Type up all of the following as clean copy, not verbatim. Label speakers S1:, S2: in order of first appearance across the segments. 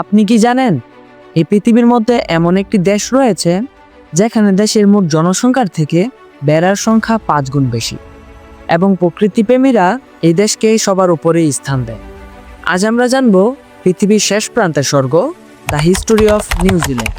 S1: আপনি কি জানেন এই পৃথিবীর মধ্যে এমন একটি দেশ রয়েছে যেখানে দেশের মোট জনসংখ্যার থেকে বেড়ার সংখ্যা 5 গুণ বেশি এবং প্রকৃতিপ্রেমীরা এই দেশকে সবার উপরেই স্থান দেয়। আজ আমরা জানব পৃথিবীর শেষ প্রান্তের স্বর্গ, the history of New Zealand.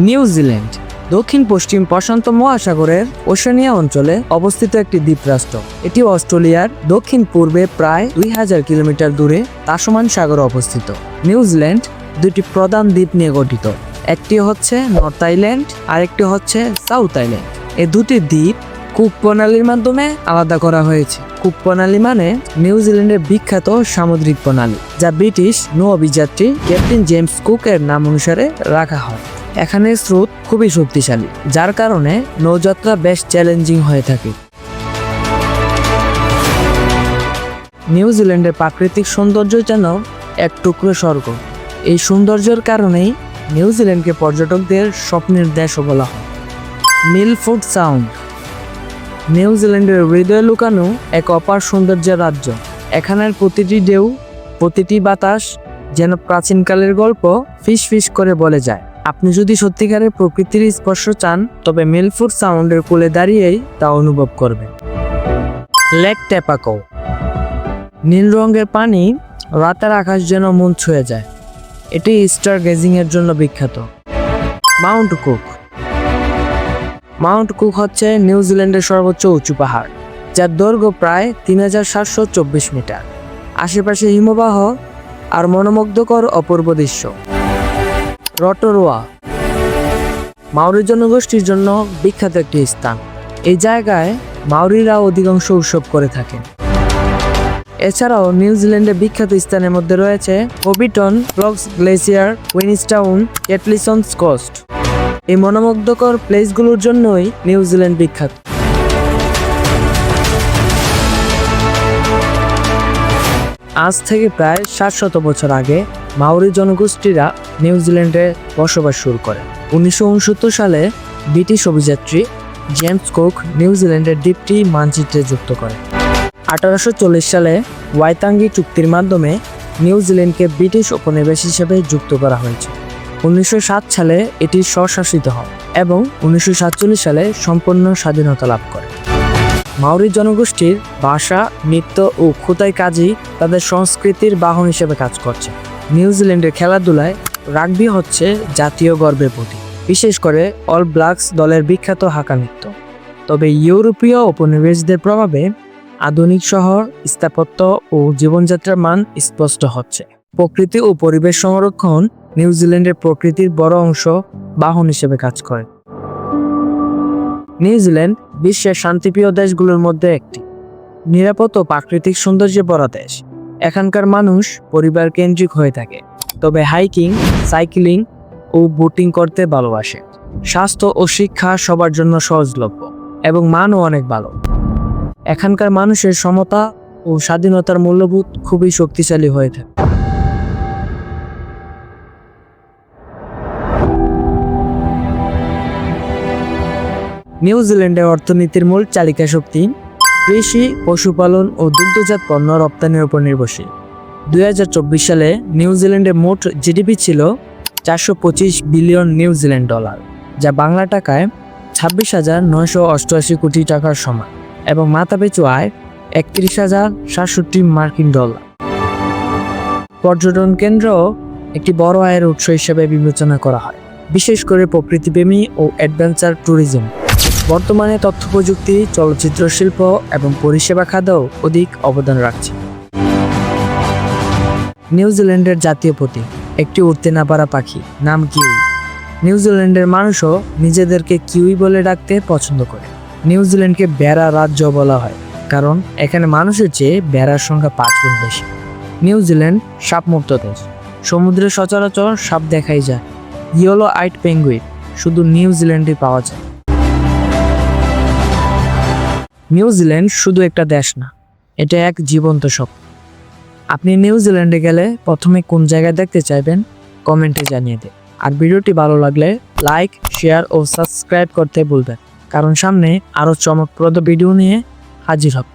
S1: New Zealand দক্ষিণ পশ্চিম প্রশান্ত মহাসাগরের ওশেনিয়া অঞ্চলে অবস্থিত একটি দ্বীপরাষ্ট্র। এটি অস্ট্রেলিয়ার দক্ষিণ পূর্বে প্রায় 2000 কিলোমিটার দূরে তাসমান সাগরে অবস্থিত। নিউজিল্যান্ড দুটি প্রধান দ্বীপ নিয়ে গঠিত, একটি হচ্ছে নর্থ আইল্যান্ড আর একটি হচ্ছে সাউথ আইল্যান্ড। এই দুটি দ্বীপ কুক প্রণালীর মাধ্যমে আলাদা করা হয়েছে। কুক প্রণালী মানে নিউজিল্যান্ডের বিখ্যাত সামুদ্রিক প্রণালী, যা ব্রিটিশ নৌ অভিযাত্রী ক্যাপ্টেন জেমস কুকের নাম অনুসারে রাখা হয়। এখানে স্রোত খুবই শক্তিশালী, যার কারণে নৌযাত্রা বেশ চ্যালেঞ্জিং হয়ে থাকে। নিউজিল্যান্ডের প্রাকৃতিক সৌন্দর্য যেন এক টুকরো স্বর্গ। এই সৌন্দর্যের কারণেই নিউজিল্যান্ডকে পর্যটকদের স্বপ্নের দেশও বলা হয়। মিলফোর্ড সাউন্ড নিউজিল্যান্ডের হৃদয়ে লুকানো এক অপার সৌন্দর্যের রাজ্য। এখানের প্রতিটি ঢেউ, প্রতিটি বাতাস যেন প্রাচীনকালের গল্প ফিস ফিস করে বলে যায়। আপনি যদি সত্যিকারের প্রকৃতির স্পর্শ চান, তবে মিলফোর্ড সাউন্ডের কোলে দাঁড়িয়েই তা অনুভব করবেন। লেক টেপাকো নীল রঙের পানি, রাতের আকাশ যেন মন ছুঁয়ে যায়। এটি স্টার গেজিং এর জন্য বিখ্যাত। মাউন্ট কুক মাউন্ট কুক হচ্ছে নিউজিল্যান্ডের সর্বোচ্চ উঁচু পাহাড়, যার দৈর্ঘ্য প্রায় 3724 মিটার। আশেপাশে হিমবাহ আর মনোমুগ্ধকর অপূর্ব দৃশ্য। রটোরোয়া মাউরি জনগোষ্ঠীর জন্য বিখ্যাত একটি স্থান। এই জায়গায় মাউরিরা অধিকাংশ উৎসব করে থাকেন। এছাড়াও নিউজিল্যান্ডের বিখ্যাত স্থানের মধ্যে রয়েছে হবিটন, ব্লক্স গ্লেসিয়ার, কুইন্সটাউন, ক্যাটলিসন্স কোস্ট। এই মনোমুগ্ধকর প্লেসগুলোর জন্যই নিউজিল্যান্ড বিখ্যাত। আজ থেকে প্রায় 700 বছর আগে মাউরি জনগোষ্ঠীরা নিউজিল্যান্ডে বসবাস শুরু করে। 1969 সালে ব্রিটিশ অভিযাত্রী জেমস কুক নিউজিল্যান্ডের দ্বীপটি মানচিত্রে যুক্ত করে। 1840 সালে ওয়াইতাঙ্গি চুক্তির মাধ্যমে নিউজিল্যান্ডকে ব্রিটিশ উপনিবেশ হিসেবে যুক্ত করা হয়েছে। 1907 সালে এটি স্বশাসিত হয় এবং 1947 সালে সম্পূর্ণ স্বাধীনতা লাভ করে। মাউরি জনগোষ্ঠীর ভাষা, নৃত্য ও খোদাই কাজই তাদের সংস্কৃতির বাহন হিসেবে কাজ করছে। নিউজিল্যান্ডের খেলাধুলায় রাগবি হচ্ছে জাতীয় গর্বের প্রতীক, বিশেষ করে অল ব্ল্যাকস দলের বিখ্যাত হাকা নৃত্য। তবে ইউরোপীয় উপনিবেশদের প্রভাবে আধুনিক শহর, স্থাপত্য ও জীবনযাত্রার মান স্পষ্ট হচ্ছে। প্রকৃতি ও পরিবেশ সংরক্ষণ নিউজিল্যান্ডের প্রকৃতির বড় অংশ বাহন হিসেবে কাজ করে। নিউজিল্যান্ড বিশ্বের শান্তিপ্রিয় দেশগুলোর মধ্যে একটি। নিরাপদ ও প্রাকৃতিক সৌন্দর্যে ভরা দেশ। এখানকার মানুষ পরিবার কেন্দ্রিক হয়ে থাকে, তবে হাইকিং, সাইক্লিং ও বোটিং করতে ভালোবাসে। স্বাস্থ্য ও শিক্ষা সবার জন্য সহজলভ্য এবং মানও অনেক ভালো। এখানকার মানুষের সমতা ও স্বাধীনতার মূল্যবোধ খুবই শক্তিশালী হয়ে থাকে। নিউজিল্যান্ডের অর্থনীতির মূল চালিকা শক্তি কৃষি, পশুপালন ও দুগ্ধজাত পণ্য রপ্তানির উপর নির্ভরশীল। 2024 সালে নিউজিল্যান্ডের মোট জিডিপি ছিল 425 বিলিয়ন নিউজিল্যান্ড ডলার, যা বাংলা টাকায় 26,988 কোটি টাকার সমান এবং মাথাপিছু আয় 31,067 মার্কিন ডলার। পর্যটন কেন্দ্র একটি বড় আয়ের উৎস হিসেবে বিবেচনা করা হয়, বিশেষ করে প্রকৃতিপ্রেমী ও অ্যাডভেঞ্চার ট্যুরিজম। বর্তমানে তথ্য প্রযুক্তি, চলচ্চিত্র শিল্প এবং পরিষেবা খাতেও অধিক অবদান রাখছে। নিউজিল্যান্ডের জাতীয় প্রতীক একটি উড়তে না পারা পাখি, নাম কিউই। নিউজিল্যান্ডের মানুষও নিজেদেরকে কিউই বলে ডাকতে পছন্দ করে। নিউজিল্যান্ডকে বেড়া রাজ্য বলা হয়, কারণ এখানে মানুষের চেয়ে বেড়ার সংখ্যা 5 গুণ বেশি। নিউজিল্যান্ড সাপমুক্ত দেশ। সমুদ্রে সচরাচর সাপ দেখাই যায়। ইয়েলো আইড পেঙ্গুইন শুধু নিউজিল্যান্ডে পাওয়া যায়। নিউজিল্যান্ড শুধু একটা দেশ না, এটা এক জীবন্ত স্বপ্ন। আপনি নিউজিল্যান্ডে গেলে প্রথমে কোন জায়গায় দেখতে চাইবেন কমেন্টে জানিয়ে দিন। আর ভিডিওটি ভালো লাগলে লাইক, শেয়ার ও সাবস্ক্রাইব করতে ভুলবেন, কারণ সামনে আরও চমকপ্রদ ভিডিও নিয়ে হাজির হব।